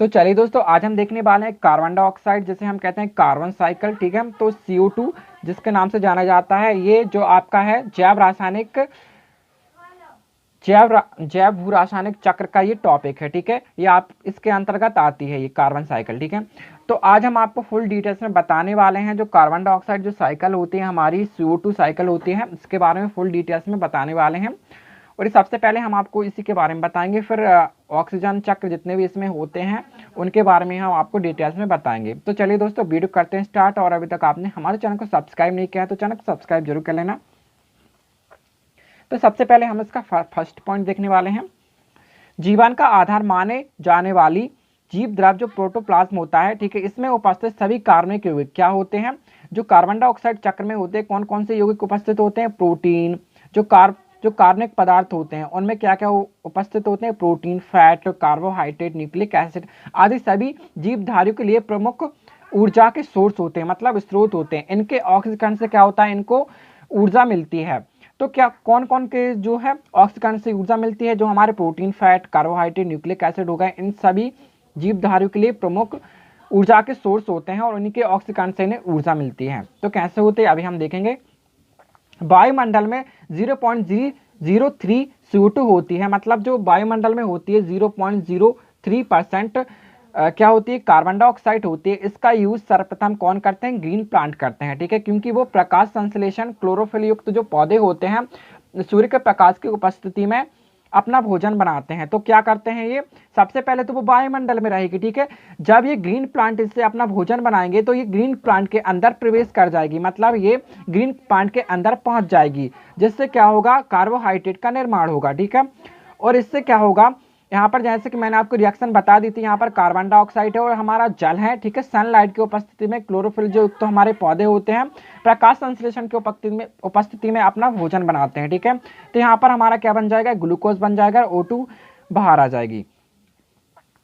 तो चलिए दोस्तों, आज हम देखने वाले हैं कार्बन डाइऑक्साइड, जिसे हम कहते हैं कार्बन साइकिल। ठीक है, तो CO2 जिसके नाम से जाना जाता है, ये जो आपका है जैव भू रासायनिक चक्र का ये टॉपिक है। ठीक है, ये आप इसके अंतर्गत आती है ये कार्बन साइकिल। ठीक है, तो आज हम आपको फुल डिटेल्स में बताने वाले हैं जो कार्बन डाइऑक्साइड जो साइकिल होती है, हमारी CO2 साइकिल होती है, इसके बारे में फुल डिटेल्स में बताने वाले हैं। और ये सबसे पहले हम आपको इसी के बारे में बताएंगे, फिर ऑक्सीजन चक्र जितने भी इसमें होते हैं उनके बारे में हम आपको डिटेल्स में बताएंगे। तो चलिए दोस्तों, वीडियो करते हैं स्टार्ट। और अभी तक आपने हमारे चैनल को सब्सक्राइब नहीं किया है तो चैनल को सब्सक्राइब जरूर कर लेना। तो सबसे पहले हम इसका फर्स्ट पॉइंट देखने वाले हैं। जीवन का आधार माने जाने वाली जीव द्रव जो प्रोटोप्लाज्म होता है, ठीक है, इसमें उपस्थित सभी कार्बनिक यौगिक क्या होते हैं, जो कार्बन डाइऑक्साइड चक्र में होते हैं। कौन कौन से यौगिक उपस्थित होते हैं? प्रोटीन। जो कार्बनिक पदार्थ होते हैं उनमें क्या क्या उपस्थित होते हैं? Protein, fat, carbohydrate, nucleic acid आदि सभी जीवधारियों के लिए प्रमुख ऊर्जा के सोर्स होते हैं, मतलब स्रोत होते हैं। इनके ऑक्सीकरण से क्या होता है? इनको ऊर्जा मिलती है। तो क्या कौन कौन के जो है ऑक्सीकरण से ऊर्जा मिलती है? जो हमारे protein, fat, carbohydrate, nucleic acid हो गए, इन सभी जीवधारियों के लिए प्रमुख ऊर्जा के सोर्स होते हैं और उनके ऑक्सीकरण से इन्हें ऊर्जा मिलती है। तो कैसे होते हैं अभी हम देखेंगे। वायुमंडल में 0.003 CO2 होती है, मतलब जो वायुमंडल में होती है 0.03% क्या होती है? कार्बन डाइऑक्साइड होती है। इसका यूज सर्वप्रथम कौन करते हैं? ग्रीन प्लांट करते हैं। ठीक है, क्योंकि वो प्रकाश संश्लेषण, क्लोरोफिल युक्त जो पौधे होते हैं, सूर्य के प्रकाश की उपस्थिति में अपना भोजन बनाते हैं। तो क्या करते हैं ये? सबसे पहले तो वो वायुमंडल में रहेगी। ठीक है, जब ये ग्रीन प्लांट इससे अपना भोजन बनाएंगे तो ये ग्रीन प्लांट के अंदर प्रवेश कर जाएगी, मतलब ये ग्रीन प्लांट के अंदर पहुंच जाएगी, जिससे क्या होगा? कार्बोहाइड्रेट का निर्माण होगा। ठीक है, और इससे क्या होगा? यहाँ पर जैसे कि मैंने आपको रिएक्शन बता दी थी, यहाँ पर कार्बन डाइऑक्साइड है और हमारा जल है। ठीक है, सनलाइट की उपस्थिति में क्लोरोफिल जो तो हमारे पौधे होते हैं प्रकाश संश्लेषण की उपस्थिति में अपना भोजन बनाते हैं। ठीक है, तो यहाँ पर हमारा क्या बन जाएगा? ग्लूकोज बन जाएगा, O2 बाहर आ जाएगी।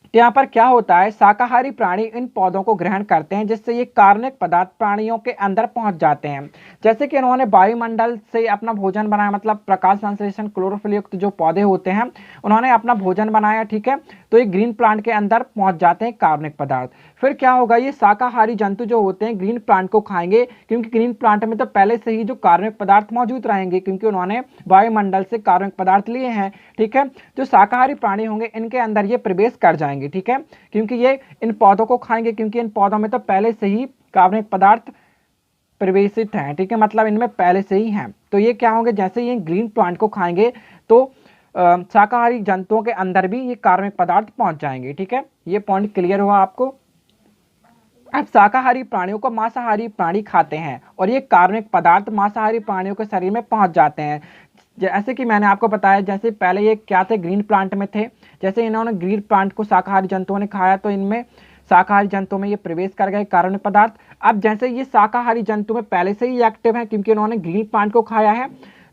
तो यहाँ पर क्या होता है? शाकाहारी प्राणी इन पौधों को ग्रहण करते हैं, जिससे ये कार्बनिक पदार्थ प्राणियों के अंदर पहुंच जाते हैं। जैसे कि इन्होंने वायुमंडल से अपना भोजन बनाया, मतलब प्रकाश संश्लेषण, क्लोरोफिल युक्त जो पौधे होते हैं उन्होंने अपना भोजन बनाया। ठीक है, तो ये ग्रीन प्लांट के अंदर पहुंच जाते हैं कार्बनिक पदार्थ। फिर क्या होगा? ये शाकाहारी जंतु जो होते हैं ग्रीन प्लांट को खाएंगे, क्योंकि ग्रीन प्लांट में तो पहले से ही जो कार्बनिक पदार्थ मौजूद रहेंगे, क्योंकि उन्होंने वायुमंडल से कार्बनिक पदार्थ लिए हैं। ठीक है, जो शाकाहारी प्राणी होंगे इनके अंदर ये प्रवेश कर जाएंगे। ठीक है, क्योंकि ये इन पौधों को खाएंगे, क्योंकि इन पौधों में तो पहले से ही कार्बनिक पदार्थ प्रवेशित हैं। ठीक है, मतलब इनमें पहले से ही हैं। तो ये क्या होंगे? जैसे ये ग्रीन प्लांट को खाएंगे तो शाकाहारी जंतुओं के अंदर भी ये कार्बनिक पदार्थ पहुंच जाएंगे। ठीक है, ये पॉइंट क्लियर हुआ आपको। अब शाकाहारी प्राणियों को मांसाहारी प्राणी खाते हैं और ये कार्बनिक पदार्थ मांसाहारी प्राणियों के शरीर में पहुंच जाते हैं। जैसे कि मैंने आपको बताया, जैसे पहले ये क्या थे? ग्रीन प्लांट में थे। जैसे इन्होंने ग्रीन प्लांट को शाकाहारी जंतुओं ने खाया तो इनमें शाकाहारी जंतुओं में ये प्रवेश कर गए कार्बनिक पदार्थ। अब जैसे ये शाकाहारी जंतु में पहले से ही एक्टिव है, क्योंकि इन्होंने ग्रीन प्लांट को खाया है,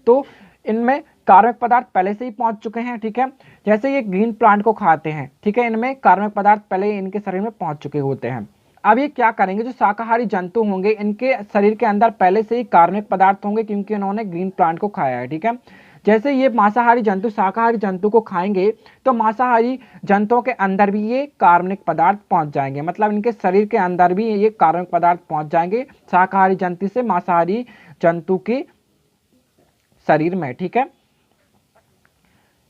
तो इनमें कार्बनिक पदार्थ पहले से ही पहुंच चुके हैं। ठीक है, जैसे ये ग्रीन प्लांट को खाते हैं, ठीक है, इनमें कार्बनिक पदार्थ पहले इनके शरीर में पहुंच चुके होते हैं। अब ये क्या करेंगे? जो शाकाहारी जंतु होंगे इनके शरीर के अंदर पहले से ही कार्बनिक पदार्थ होंगे, क्योंकि इन्होंने ग्रीन प्लांट को खाया है। ठीक है, जैसे ये मांसाहारी जंतु शाकाहारी जंतु को खाएंगे तो मांसाहारी जंतुओं के अंदर भी ये कार्बनिक पदार्थ पहुंच जाएंगे, मतलब इनके शरीर के अंदर भी ये कार्बनिक पदार्थ पहुंच जाएंगे शाकाहारी जंतु से मांसाहारी जंतु के शरीर में। ठीक है,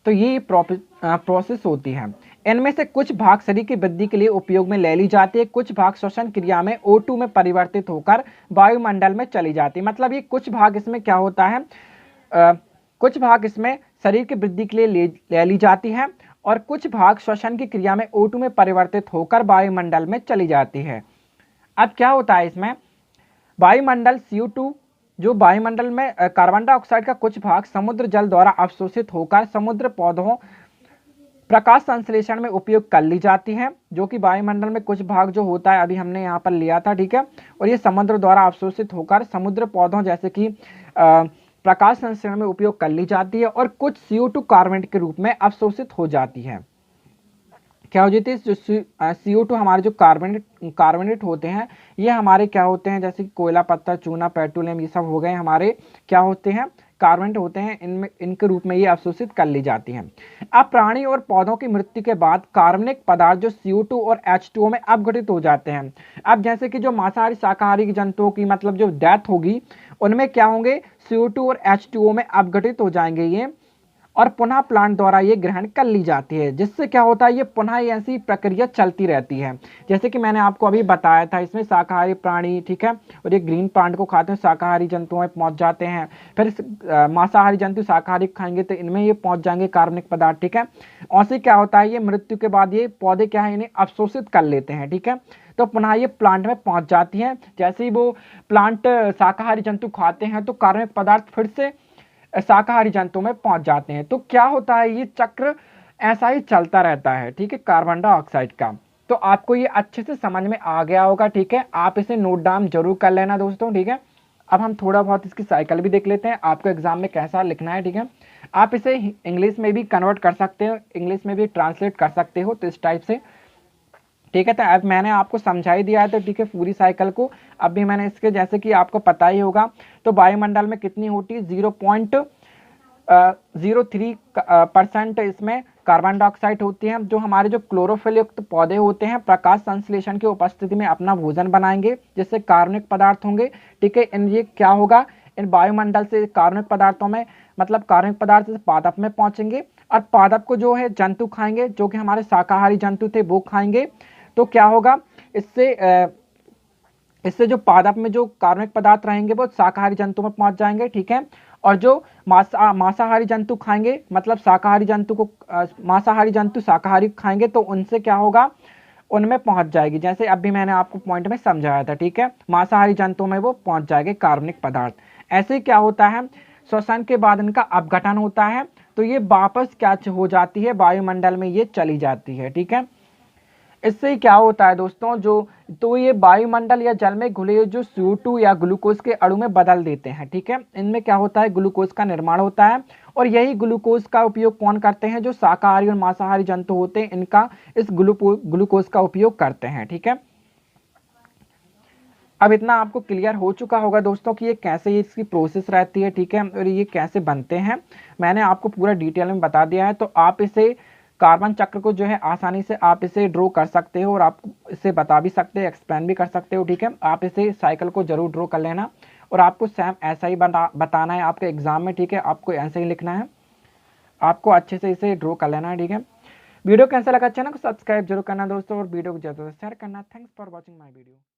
तो ये प्रोसेस होती है। इनमें से कुछ भाग शरीर की वृद्धि के लिए उपयोग में ले ली जाती है, कुछ भाग श्वसन क्रिया में O2 में परिवर्तित होकर वायुमंडल में चली जाती है। मतलब ये कुछ भाग इसमें क्या होता है? कुछ भाग इसमें शरीर की वृद्धि के लिए ले ली जाती है और कुछ भाग श्वसन की क्रिया में O2 में परिवर्तित होकर वायुमंडल में चली जाती है। अब क्या होता है इसमें? वायुमंडल CO2 जो वायुमंडल में कार्बन डाइऑक्साइड का कुछ भाग समुद्र जल द्वारा अवशोषित होकर समुद्र पौधों प्रकाश संश्लेषण में उपयोग कर ली जाती है, जो कि वायुमंडल में कुछ भाग जो होता है अभी हमने यहाँ पर लिया था। ठीक है, और ये समुद्र द्वारा अवशोषित होकर समुद्र पौधों जैसे कि प्रकाश संश्लेषण में उपयोग कर ली जाती है और कुछ CO2 कार्बोनेट के रूप में अवशोषित हो जाती है। क्या हो जाती है? जो CO2 हमारे जो कार्बोनेट होते हैं ये हमारे क्या होते हैं? जैसे कोयला, पत्थर, चूना, पेट्रोलियम, ये सब हो गए हमारे क्या होते हैं? कार्बन होते हैं, इनमें इनके रूप में ये अवशोषित कर ली जाती हैं। अब प्राणी और पौधों की मृत्यु के बाद कार्बनिक पदार्थ जो CO2 और H2O में अपघटित हो जाते हैं। अब जैसे कि जो मांसाहारी शाकाहारी जंतुओं की मतलब जो डेथ होगी, उनमें क्या होंगे, CO2 और H2O में अपघटित हो जाएंगे ये, और पुनः प्लांट द्वारा ये ग्रहण कर ली जाती है, जिससे क्या होता है, ये पुनः ऐसी प्रक्रिया चलती रहती है। जैसे कि मैंने आपको अभी बताया था, इसमें शाकाहारी प्राणी, ठीक है, और ये ग्रीन प्लांट को खाते हैं, शाकाहारी जंतुओं में पहुंच जाते हैं, फिर मांसाहारी जंतु शाकाहारी खाएंगे तो इनमें ये पहुंच जाएंगे कार्बनिक पदार्थ, ठीक है। और से क्या होता है, ये मृत्यु के बाद ये पौधे क्या है, इन्हें अवशोषित कर लेते हैं, ठीक है, तो पुनः ये प्लांट में पहुंच जाती है। जैसे ही वो प्लांट शाकाहारी जंतु खाते हैं तो कार्बनिक पदार्थ फिर से शाकाहारी जंतुओं में पहुंच जाते हैं। तो क्या होता है, ये चक्र ऐसा ही चलता रहता है, ठीक है, कार्बन डाइऑक्साइड का। तो आपको ये अच्छे से समझ में आ गया होगा, ठीक है, आप इसे नोट डाउन जरूर कर लेना दोस्तों, ठीक है। अब हम थोड़ा बहुत इसकी साइकिल भी देख लेते हैं, आपको एग्जाम में कैसा लिखना है, ठीक है। आप इसे इंग्लिश में भी कन्वर्ट कर सकते हो, इंग्लिश में भी ट्रांसलेट कर सकते हो, तो इस टाइप से, ठीक है। तो अब मैंने आपको समझा ही दिया है, तो ठीक है, पूरी साइकिल को। अब भी मैंने इसके, जैसे कि आपको पता ही होगा, तो वायुमंडल में कितनी होती है, 0.03% इसमें कार्बन डाइऑक्साइड होती है। जो हमारे जो क्लोरोफिल युक्त पौधे होते हैं, प्रकाश संश्लेषण की उपस्थिति में अपना भोजन बनाएंगे, जिससे कार्बनिक पदार्थ होंगे, ठीक है। इन ये क्या होगा, इन वायुमंडल से कार्बनिक पदार्थों में, मतलब कार्बनिक पदार्थ से पादप में पहुंचेंगे, और पादप को जो है जंतु खाएंगे, जो कि हमारे शाकाहारी जंतु थे वो खाएंगे। तो क्या होगा, इससे जो पादप में जो कार्बनिक पदार्थ रहेंगे वो शाकाहारी जंतु में पहुंच जाएंगे, ठीक है। और जो मांसाहारी जंतु खाएंगे, मतलब शाकाहारी जंतु को मांसाहारी जंतु शाकाहारी खाएंगे, तो उनसे क्या होगा, उनमें पहुंच जाएगी। जैसे अभी मैंने आपको पॉइंट में समझाया था, ठीक है, मांसाहारी जंतु में वो पहुंच जाएंगे कार्बनिक पदार्थ। ऐसे क्या होता है, श्वसन के बाद इनका अपघटन होता है, तो ये वापस क्या हो जाती है, वायुमंडल में ये चली जाती है, ठीक है। इससे क्या होता है दोस्तों, जो तो ये वायुमंडल या जल में घुले जो CO2 या ग्लूकोज के अणु में बदल देते हैं, ठीक है। इनमें क्या होता है, ग्लूकोज का निर्माण होता है, और यही ग्लूकोज का उपयोग कौन करते हैं, जो शाकाहारी और मांसाहारी जंतु होते हैं, इनका इस ग्लूकोज का उपयोग करते हैं, ठीक है। अब इतना आपको क्लियर हो चुका होगा दोस्तों कि ये कैसे इसकी प्रोसेस रहती है, ठीक है, और ये कैसे बनते हैं, मैंने आपको पूरा डिटेल में बता दिया है। तो आप इसे कार्बन चक्र को जो है आसानी से आप इसे ड्रॉ कर सकते हो, और आप इसे बता भी सकते हो, एक्सप्लेन भी कर सकते हो, ठीक है। आप इसे साइकिल को जरूर ड्रॉ कर लेना, और आपको सेम ऐसा ही बताना है आपके एग्जाम में, ठीक है, आपको ऐसे ही लिखना है, आपको अच्छे से इसे ड्रॉ कर लेना है, ठीक है। वीडियो कैसा लगा, चैनल को सब्सक्राइब जरूर करना दोस्तों, और वीडियो को ज़्यादा से शेयर करना। Thanks for watching my video.